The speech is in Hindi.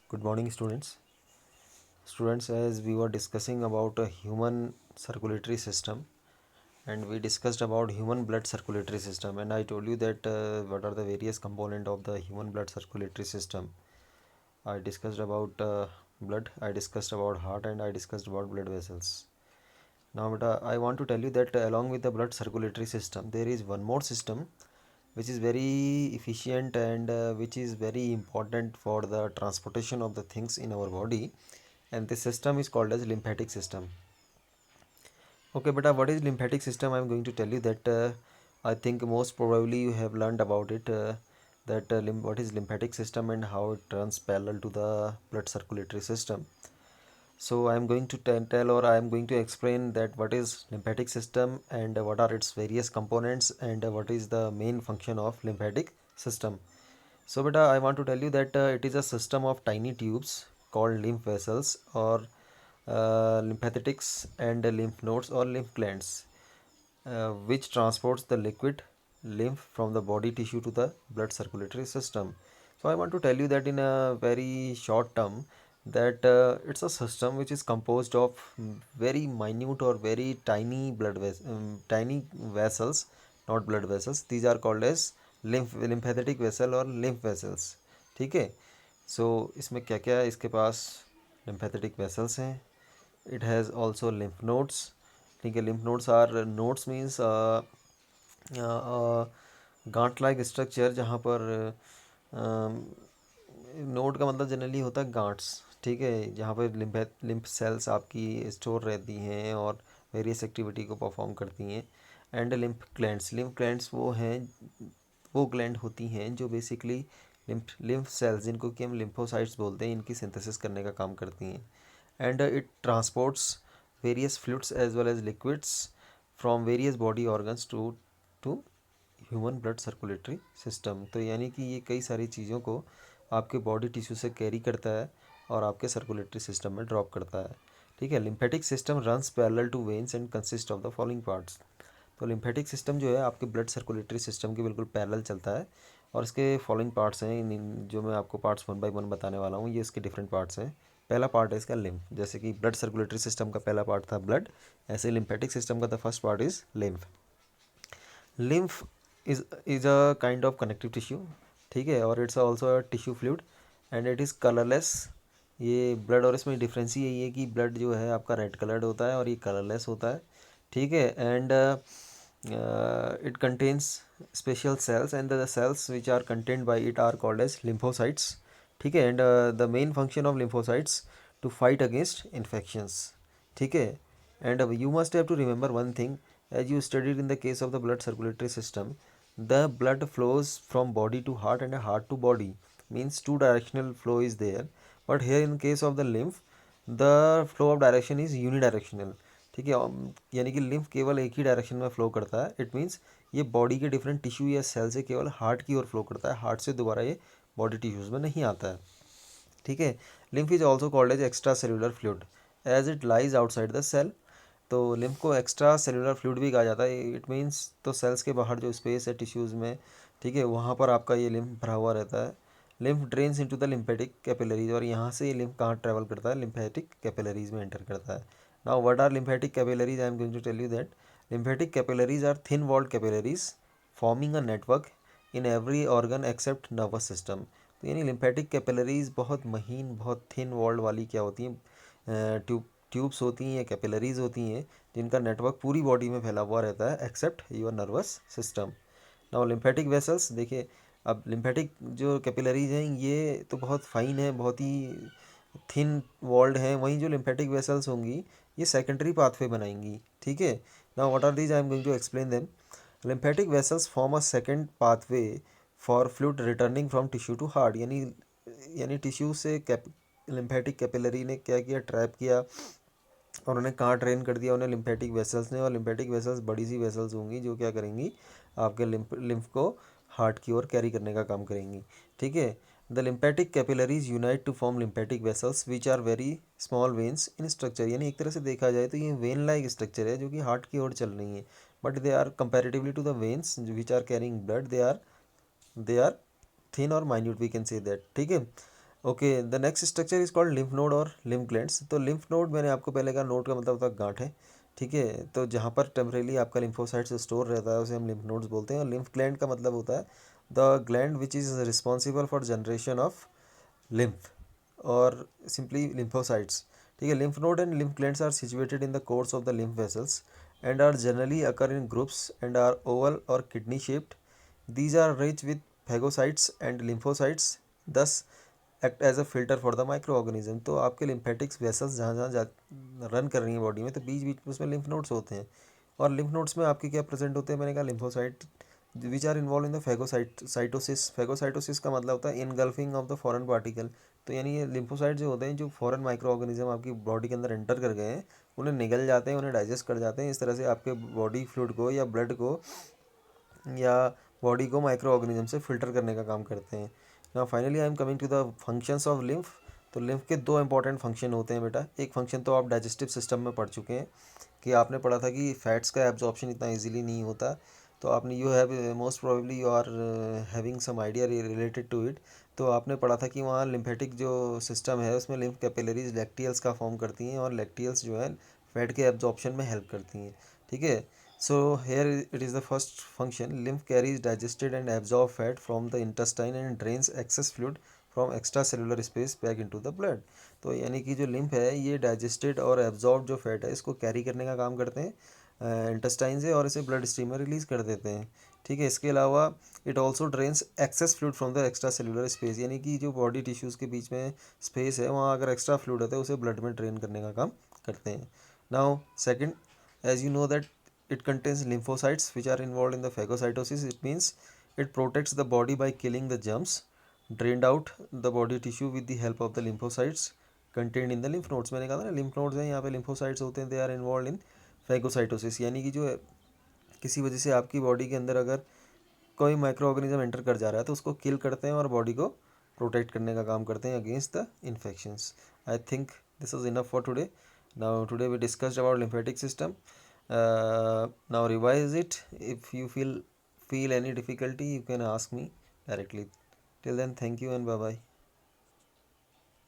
Good morning, students. Students, as we were discussing about a human circulatory system, and we discussed about human blood circulatory system, and I told you that what are the various component of the human blood circulatory system. I discussed about blood, I discussed about heart, and I discussed about blood vessels. Now, beta, I want to tell you that along with the blood circulatory system, there is one more system which is very efficient and which is very important for the transportation of the things in our body, and this system is called as lymphatic system. Okay, but what is lymphatic system? I'm going to tell you that I think most probably you have learned about it, that what is lymphatic system and how it runs parallel to the blood circulatory system. So I'm going to tell, or I'm going to explain that what is lymphatic system and what are its various components, and what is the main function of lymphatic system. So beta, I want to tell you that it is a system of tiny tubes called lymph vessels, or lymphatics, and lymph nodes or lymph glands, which transports the liquid lymph from the body tissue to the blood circulatory system. So I want to tell you that in a very short term, that it's a system which is composed of very minute or very tiny tiny vessels, not blood vessels. These are called as lymphatic vessel or lymph vessels. ठीक है. So इसमें क्या क्या है इसके पास? Lymphatic vessels हैं. It has also lymph nodes. ठीक है. Lymph nodes are, nodes means गांठ लाइक स्ट्रक्चर, जहाँ पर नोड का मतलब जनरली होता है गांट्स. ठीक है. जहाँ पर लिम्फ सेल्स आपकी स्टोर रहती हैं और वेरियस एक्टिविटी को परफॉर्म करती हैं. एंड लिम्फ ग्लैंड्स वो हैं, वो ग्लैंड होती हैं जो बेसिकली लिम्फ सेल्स, जिनको कि हम लिम्फोसाइट्स बोलते हैं, इनकी सिंथेसिस करने का काम करती हैं. And it transports various fluids as well as liquids from various body organs to human blood circulatory system. तो यानी कि ये कई सारी चीज़ों को आपके बॉडी टिश्यू से कैरी करता है और आपके सर्कुलेटरी सिस्टम में ड्रॉप करता है. ठीक है. Lymphatic system runs parallel to veins and consist of the following parts. तो लिम्फेटिक सिस्टम जो है आपके ब्लड सर्कुलेटरी सिस्टम के बिल्कुल पैरेलल चलता है, और इसके फॉलोइंग पार्ट्स हैं. जो मैं आपको पार्ट्स वन बाय वन बताने वाला हूँ, ये इसके डिफरेंट पार्ट्स हैं. पहला पार्ट है इसका लिम्फ. जैसे कि ब्लड सर्कुलेटरी सिस्टम का पहला पार्ट था ब्लड, ऐसे लिम्फेटिक सिस्टम का the first part is lymph. Lymph is a kind of connective tissue. ठीक है. और it's also a tissue fluid and it is colourless. ये ब्लड और इसमें डिफरेंस ही यही है कि ब्लड जो है आपका रेड कलर्ड होता है और ये कलरलेस होता है. ठीक है. And it contains special cells, and the cells which are contained by it are called as lymphocytes. ठीक है. And the main function of lymphocytes to fight against infections. ठीक है. and you must have to remember one thing, as you studied in the case of the blood circulatory system, the blood flows from body to heart and heart to body, means two directional flow is there. But here in case of the lymph, the flow of direction is unidirectional. ठीक है. यानी कि लिम्फ केवल एक ही डायरेक्शन में फ्लो करता है. इट मीन्स ये बॉडी के डिफरेंट टिश्यू या सेल से केवल हार्ट की ओर फ्लो करता है, हार्ट से दोबारा ये बॉडी टिश्यूज़ में नहीं आता है. ठीक है. Lymph is also called as extra cellular fluid as it lies outside the cell. तो लिम्फ को एक्स्ट्रा सेलुलर फ्लूइड भी कहा जाता है. इट मीन्स तो सेल्स के बाहर जो स्पेस है टिश्यूज़ में, ठीक है, वहाँ पर आपका ये लिम्फ भरा हुआ रहता है. Lymph drains into the lymphatic capillaries, और यहाँ से ये लिम्फ कहाँ ट्रैवल करता है? लिम्फेटिक कैपिलरीज में एंटर करता है. Now what are lymphatic capillaries? I am going to tell you that lymphatic capillaries are thin walled capillaries forming a network in every organ except nervous system. तो यानी लिम्फेटिक कैपिलरीज बहुत महीन, बहुत थिन वॉल्ड वाली क्या होती हैं? ट्यूब्स होती हैं या कैपिलरीज होती हैं, जिनका नेटवर्क पूरी बॉडी में फैला हुआ रहता है except your nervous system. Now lymphatic vessels देखिए. अब लिम्फेटिक जो कैपिलरीज हैं ये तो बहुत फाइन है, बहुत ही थिन वॉल्ड हैं. वहीं जो लिम्फेटिक वेसल्स होंगी ये सेकेंडरी पाथवे बनाएंगी. ठीक है. Now what are these? I am going to explain them. Lymphatic vessels form a second pathway for fluid returning from tissue to heart. यानी टिश्यू से लिम्फेटिक कैपिलरी ने क्या किया? ट्रैप किया और उन्हें कहाँ ड्रेन कर दिया? उन्हें लिम्फेटिक वेसल्स ने. और लिम्फेटिक वेसल्स बड़ी सी वेसल्स होंगी जो क्या करेंगी? आपके लिम्फ को हार्ट की ओर कैरी करने का काम करेंगी. ठीक है. The lymphatic capillaries unite to form lymphatic vessels which are very small veins in structure. यानी एक तरह से देखा जाए तो ये वेन लाइक स्ट्रक्चर है जो कि हार्ट की ओर चल रही है. But they are comparatively to the veins which are carrying blood, they are thin और minute, we can say that. ठीक है. Okay, the next structure is called lymph node और लिम्फ ग्लैंड्स। तो लिम्फ नोड मैंने आपको पहले कहा, नोड का मतलब होता है गांठ है, ठीक है। तो जहाँ पर टेम्परेली आपका लिम्फोसाइट्स स्टोर रहता है उसे हम लिम्फ नोड्स बोलते हैं। और लिम्फ ग्लैंड का मतलब होता है the gland which is responsible for generation of lymph or simply lymphocytes, ठीक है। lymph node and lymph glands are situated in the course of the lymph vessels and are generally occur in groups and are oval or kidney shaped. These are rich with phagocytes and lymphocytes, thus act as a filter for the microorganism। तो आपके lymphatic vessels जहाँ जहाँ रन कर रही हैं बॉडी में, तो बीच बीच में उसमें lymph nodes होते हैं। और lymph nodes में आपके क्या प्रेजेंट होते हैं, मैंने कहा lymphocyte which are involve in the phagocytosis. Phagocytosis का मतलब होता है engulfing of the foreign particle. तो यानी ये लिम्फोसाइट जो होते हैं, जो फॉरेन माइक्रो ऑर्गेनिज्म आपकी बॉडी के अंदर एंटर कर गए हैं, उन्हें निगल जाते हैं, उन्हें डाइजेस्ट कर जाते हैं। इस तरह से आपके बॉडी फ्लूइड को या ब्लड को या बॉडी को माइक्रो ऑर्गेनिज्म से फिल्टर करने का काम करते हैं। Now finally I am coming to the functions of lymph. तो लिम्फ के दो इंपॉर्टेंट फंक्शन होते हैं बेटा। एक फंक्शन तो आप डाइजेस्टिव सिस्टम में पढ़ चुके हैं कि आपने पढ़ा था कि फैट्स का एब्जॉर्प्शन इतना इजीली नहीं होता। तो आपने you have most probably you are having some idea related to it. तो आपने पढ़ा था कि वहाँ लिम्फेटिक जो सिस्टम है उसमें लिम्फ कैपिलरीज लैक्टियल्स का फॉर्म करती हैं और लैक्टियल्स जो है फैट के एब्जॉर्प्शन में हेल्प करती हैं, ठीक है। So here it is the first function. Lymph carries digested and absorbed fat from the intestine and drains excess fluid from extracellular space back into the blood। तो यानी कि जो लिम्फ है ये डाइजेस्टेड और एब्जॉर्ब जो फैट है इसको कैरी करने का काम करते हैं इंटेस्टाइन से, और इसे ब्लड स्ट्रीम में रिलीज़ कर देते हैं, ठीक है। इसके अलावा it also drains access fluid from the extra cellular space, यानी कि जो बॉडी टिश्यूज़ के बीच में स्पेस है वहाँ अगर एक्स्ट्रा फ्लूइड होता है उसे ब्लड में ड्रेन करने का काम करते हैं। Now second, as you know that it contains lymphocytes which are involved in the phagocytosis। It means it protects the body by killing the germs drained out the body tissue with the help of the lymphocytes contained in the lymph nodes। मैंने कहा था ना lymph nodes हैं, यहाँ पे lymphocytes होते हैं, they are involved in phagocytosis। यानी कि जो किसी वजह से आपकी बॉडी के अंदर अगर कोई माइक्रो ऑर्गेनिज्म एंटर कर जा रहा है तो उसको किल करते हैं और बॉडी को प्रोटेक्ट करने का काम करते हैं against the infections. I think this is enough for today. Now today we discussed about lymphatic system। Now revise it. If you feel any difficulty you can ask me directly. Till then, thank you and bye bye.